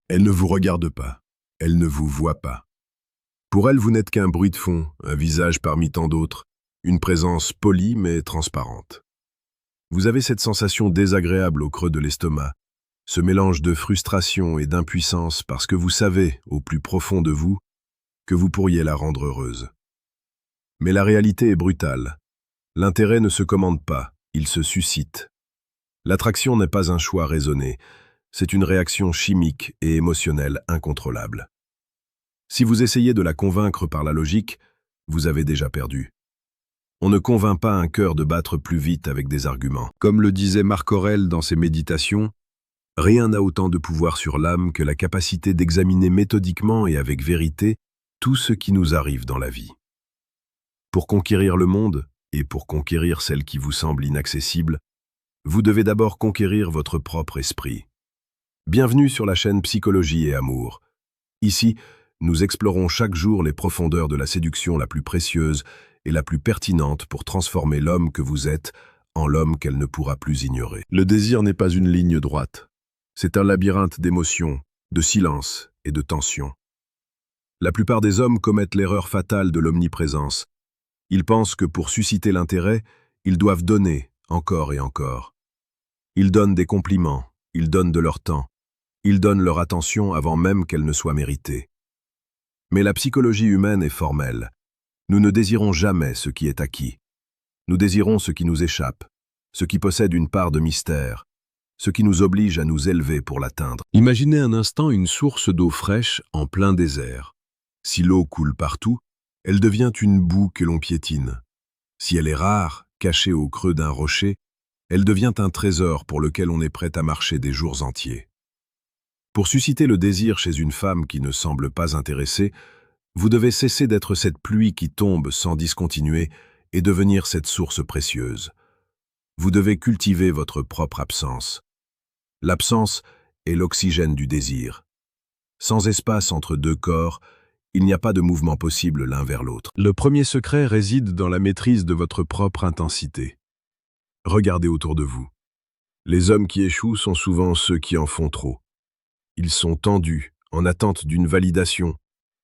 Elle ne vous regarde pas. Elle ne vous voit pas. Pour elle, vous n'êtes qu'un bruit de fond, un visage parmi tant d'autres, une présence polie mais transparente. Vous avez cette sensation désagréable au creux de l'estomac, ce mélange de frustration et d'impuissance parce que vous savez, au plus profond de vous, que vous pourriez la rendre heureuse. Mais la réalité est brutale. L'intérêt ne se commande pas, il se suscite. L'attraction n'est pas un choix raisonné, c'est une réaction chimique et émotionnelle incontrôlable. Si vous essayez de la convaincre par la logique, vous avez déjà perdu. On ne convainc pas un cœur de battre plus vite avec des arguments. Comme le disait Marc Aurèle dans ses méditations, rien n'a autant de pouvoir sur l'âme que la capacité d'examiner méthodiquement et avec vérité tout ce qui nous arrive dans la vie. Pour conquérir le monde, et pour conquérir celle qui vous semble inaccessible, vous devez d'abord conquérir votre propre esprit. Bienvenue sur la chaîne Psychologie et Amour. Ici, nous explorons chaque jour les profondeurs de la séduction la plus précieuse et la plus pertinente pour transformer l'homme que vous êtes en l'homme qu'elle ne pourra plus ignorer. Le désir n'est pas une ligne droite. C'est un labyrinthe d'émotions, de silence et de tensions. La plupart des hommes commettent l'erreur fatale de l'omniprésence. Ils pensent que pour susciter l'intérêt, ils doivent donner encore et encore. Ils donnent des compliments, ils donnent de leur temps, ils donnent leur attention avant même qu'elle ne soit méritée. Mais la psychologie humaine est formelle. Nous ne désirons jamais ce qui est acquis. Nous désirons ce qui nous échappe, ce qui possède une part de mystère, ce qui nous oblige à nous élever pour l'atteindre. Imaginez un instant une source d'eau fraîche en plein désert. Si l'eau coule partout, elle devient une boue que l'on piétine. Si elle est rare, cachée au creux d'un rocher, elle devient un trésor pour lequel on est prêt à marcher des jours entiers. Pour susciter le désir chez une femme qui ne semble pas intéressée, vous devez cesser d'être cette pluie qui tombe sans discontinuer et devenir cette source précieuse. Vous devez cultiver votre propre absence. L'absence est l'oxygène du désir. Sans espace entre deux corps, il n'y a pas de mouvement possible l'un vers l'autre. Le premier secret réside dans la maîtrise de votre propre intensité. Regardez autour de vous. Les hommes qui échouent sont souvent ceux qui en font trop. Ils sont tendus, en attente d'une validation,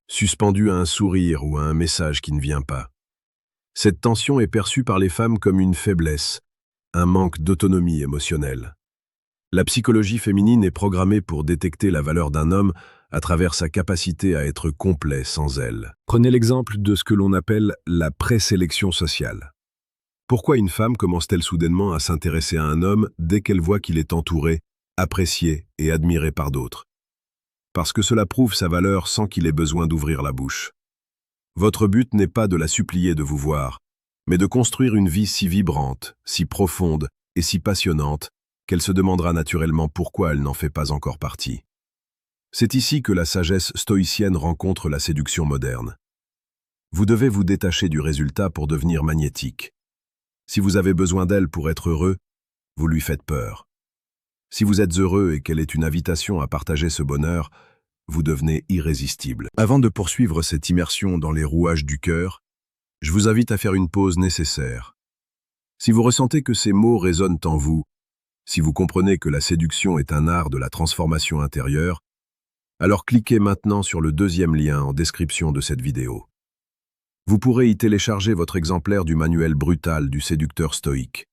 suspendus à un sourire ou à un message qui ne vient pas. Cette tension est perçue par les femmes comme une faiblesse, un manque d'autonomie émotionnelle. La psychologie féminine est programmée pour détecter la valeur d'un homme à travers sa capacité à être complet sans elle. Prenez l'exemple de ce que l'on appelle la présélection sociale. Pourquoi une femme commence-t-elle soudainement à s'intéresser à un homme dès qu'elle voit qu'il est entouré, apprécié et admiré par d'autres? Parce que cela prouve sa valeur sans qu'il ait besoin d'ouvrir la bouche. Votre but n'est pas de la supplier de vous voir, mais de construire une vie si vibrante, si profonde et si passionnante qu'elle se demandera naturellement pourquoi elle n'en fait pas encore partie. C'est ici que la sagesse stoïcienne rencontre la séduction moderne. Vous devez vous détacher du résultat pour devenir magnétique. Si vous avez besoin d'elle pour être heureux, vous lui faites peur. Si vous êtes heureux et qu'elle est une invitation à partager ce bonheur, vous devenez irrésistible. Avant de poursuivre cette immersion dans les rouages du cœur, je vous invite à faire une pause nécessaire. Si vous ressentez que ces mots résonnent en vous, si vous comprenez que la séduction est un art de la transformation intérieure, alors cliquez maintenant sur le deuxième lien en description de cette vidéo. Vous pourrez y télécharger votre exemplaire du manuel brutal du séducteur stoïque.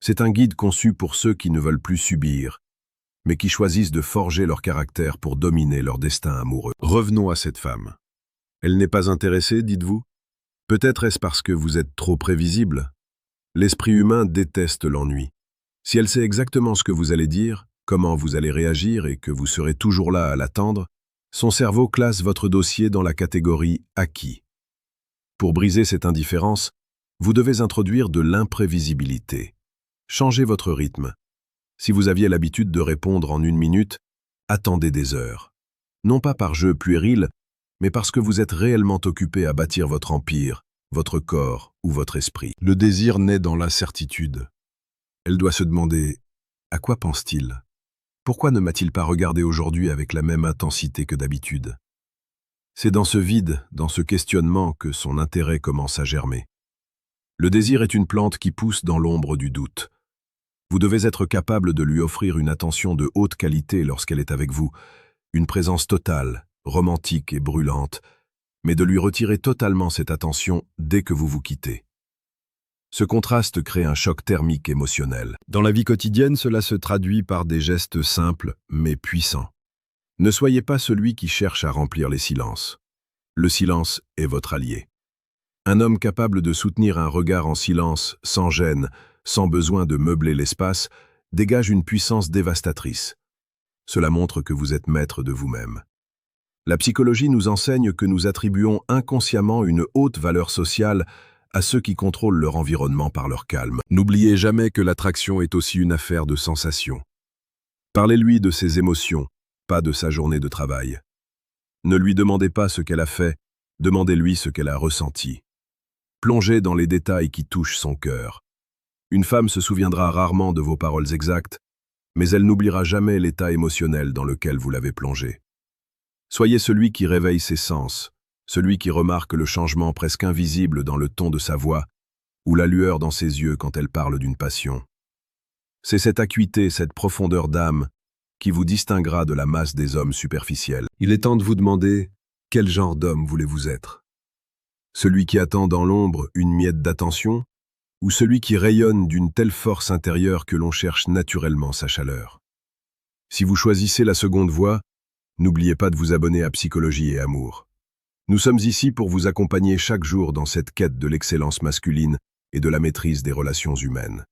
C'est un guide conçu pour ceux qui ne veulent plus subir, mais qui choisissent de forger leur caractère pour dominer leur destin amoureux. Revenons à cette femme. Elle n'est pas intéressée, dites-vous? Peut-être est-ce parce que vous êtes trop prévisible? L'esprit humain déteste l'ennui. Si elle sait exactement ce que vous allez dire, comment vous allez réagir et que vous serez toujours là à l'attendre, son cerveau classe votre dossier dans la catégorie « acquis ». Pour briser cette indifférence, vous devez introduire de l'imprévisibilité. Changez votre rythme. Si vous aviez l'habitude de répondre en 1 minute, attendez des heures. Non pas par jeu puéril, mais parce que vous êtes réellement occupé à bâtir votre empire, votre corps ou votre esprit. Le désir naît dans l'incertitude. Elle doit se demander « à quoi pense-t-il ? Pourquoi ne m'a-t-il pas regardé aujourd'hui avec la même intensité que d'habitude ?» C'est dans ce vide, dans ce questionnement que son intérêt commence à germer. Le désir est une plante qui pousse dans l'ombre du doute. Vous devez être capable de lui offrir une attention de haute qualité lorsqu'elle est avec vous, une présence totale, romantique et brûlante, mais de lui retirer totalement cette attention dès que vous vous quittez. Ce contraste crée un choc thermique émotionnel. Dans la vie quotidienne, cela se traduit par des gestes simples mais puissants. Ne soyez pas celui qui cherche à remplir les silences. Le silence est votre allié. Un homme capable de soutenir un regard en silence, sans gêne, sans besoin de meubler l'espace, dégage une puissance dévastatrice. Cela montre que vous êtes maître de vous-même. La psychologie nous enseigne que nous attribuons inconsciemment une haute valeur sociale à ceux qui contrôlent leur environnement par leur calme. N'oubliez jamais que l'attraction est aussi une affaire de sensations. Parlez-lui de ses émotions, pas de sa journée de travail. Ne lui demandez pas ce qu'elle a fait, demandez-lui ce qu'elle a ressenti. Plongez dans les détails qui touchent son cœur. Une femme se souviendra rarement de vos paroles exactes, mais elle n'oubliera jamais l'état émotionnel dans lequel vous l'avez plongé. Soyez celui qui réveille ses sens, celui qui remarque le changement presque invisible dans le ton de sa voix ou la lueur dans ses yeux quand elle parle d'une passion. C'est cette acuité, cette profondeur d'âme qui vous distinguera de la masse des hommes superficiels. Il est temps de vous demander quel genre d'homme voulez-vous être? Celui qui attend dans l'ombre une miette d'attention ou celui qui rayonne d'une telle force intérieure que l'on cherche naturellement sa chaleur? Si vous choisissez la seconde voie, n'oubliez pas de vous abonner à Psychologie et Amour. Nous sommes ici pour vous accompagner chaque jour dans cette quête de l'excellence masculine et de la maîtrise des relations humaines.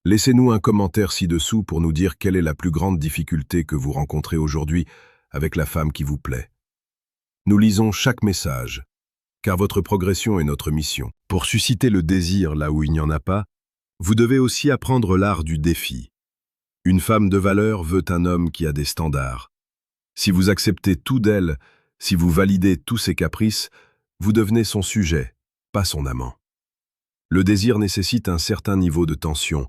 Laissez-nous un commentaire ci-dessous pour nous dire quelle est la plus grande difficulté que vous rencontrez aujourd'hui avec la femme qui vous plaît. Nous lisons chaque message, car votre progression est notre mission. Pour susciter le désir là où il n'y en a pas, vous devez aussi apprendre l'art du défi. Une femme de valeur veut un homme qui a des standards. Si vous acceptez tout d'elle, si vous validez tous ses caprices, vous devenez son sujet, pas son amant. Le désir nécessite un certain niveau de tension,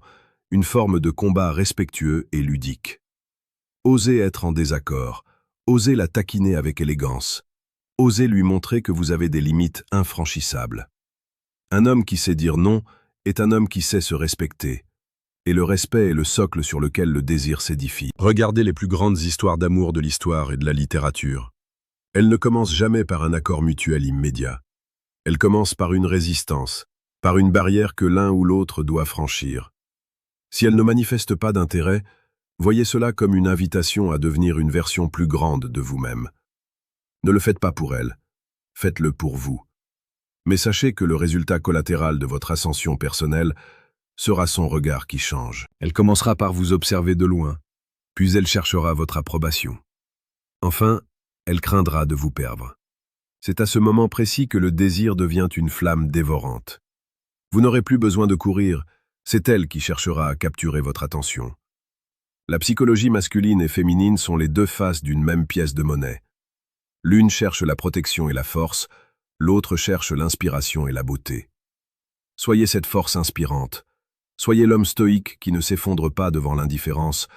une forme de combat respectueux et ludique. Osez être en désaccord, osez la taquiner avec élégance, osez lui montrer que vous avez des limites infranchissables. Un homme qui sait dire non est un homme qui sait se respecter, et le respect est le socle sur lequel le désir s'édifie. Regardez les plus grandes histoires d'amour de l'histoire et de la littérature. Elles ne commencent jamais par un accord mutuel immédiat. Elles commencent par une résistance, par une barrière que l'un ou l'autre doit franchir. Si elles ne manifestent pas d'intérêt, voyez cela comme une invitation à devenir une version plus grande de vous-même. Ne le faites pas pour elles, faites-le pour vous. Mais sachez que le résultat collatéral de votre ascension personnelle sera son regard qui change. Elle commencera par vous observer de loin, puis elle cherchera votre approbation. Enfin, elle craindra de vous perdre. C'est à ce moment précis que le désir devient une flamme dévorante. Vous n'aurez plus besoin de courir, c'est elle qui cherchera à capturer votre attention. La psychologie masculine et féminine sont les deux faces d'une même pièce de monnaie. L'une cherche la protection et la force, l'autre cherche l'inspiration et la beauté. Soyez cette force inspirante. Soyez l'homme stoïque qui ne s'effondre pas devant l'indifférence,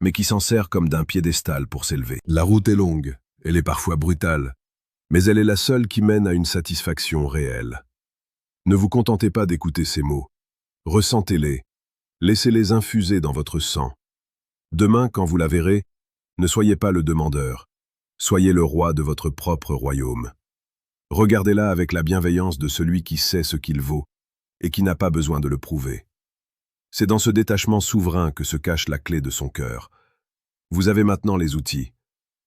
mais qui s'en sert comme d'un piédestal pour s'élever. La route est longue, elle est parfois brutale, mais elle est la seule qui mène à une satisfaction réelle. Ne vous contentez pas d'écouter ces mots. Ressentez-les, laissez-les infuser dans votre sang. Demain, quand vous la verrez, ne soyez pas le demandeur, soyez le roi de votre propre royaume. Regardez-la avec la bienveillance de celui qui sait ce qu'il vaut et qui n'a pas besoin de le prouver. C'est dans ce détachement souverain que se cache la clé de son cœur. Vous avez maintenant les outils,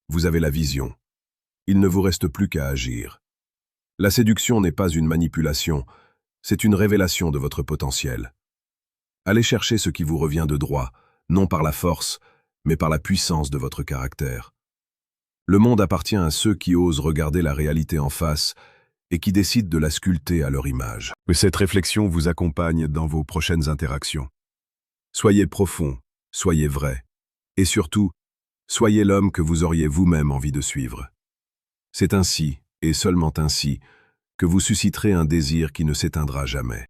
vous avez la vision. Il ne vous reste plus qu'à agir. La séduction n'est pas une manipulation, c'est une révélation de votre potentiel. Allez chercher ce qui vous revient de droit, non par la force, mais par la puissance de votre caractère. Le monde appartient à ceux qui osent regarder la réalité en face et qui décident de la sculpter à leur image. Que cette réflexion vous accompagne dans vos prochaines interactions. Soyez profond, soyez vrai, et surtout, soyez l'homme que vous auriez vous-même envie de suivre. C'est ainsi, et seulement ainsi, que vous susciterez un désir qui ne s'éteindra jamais.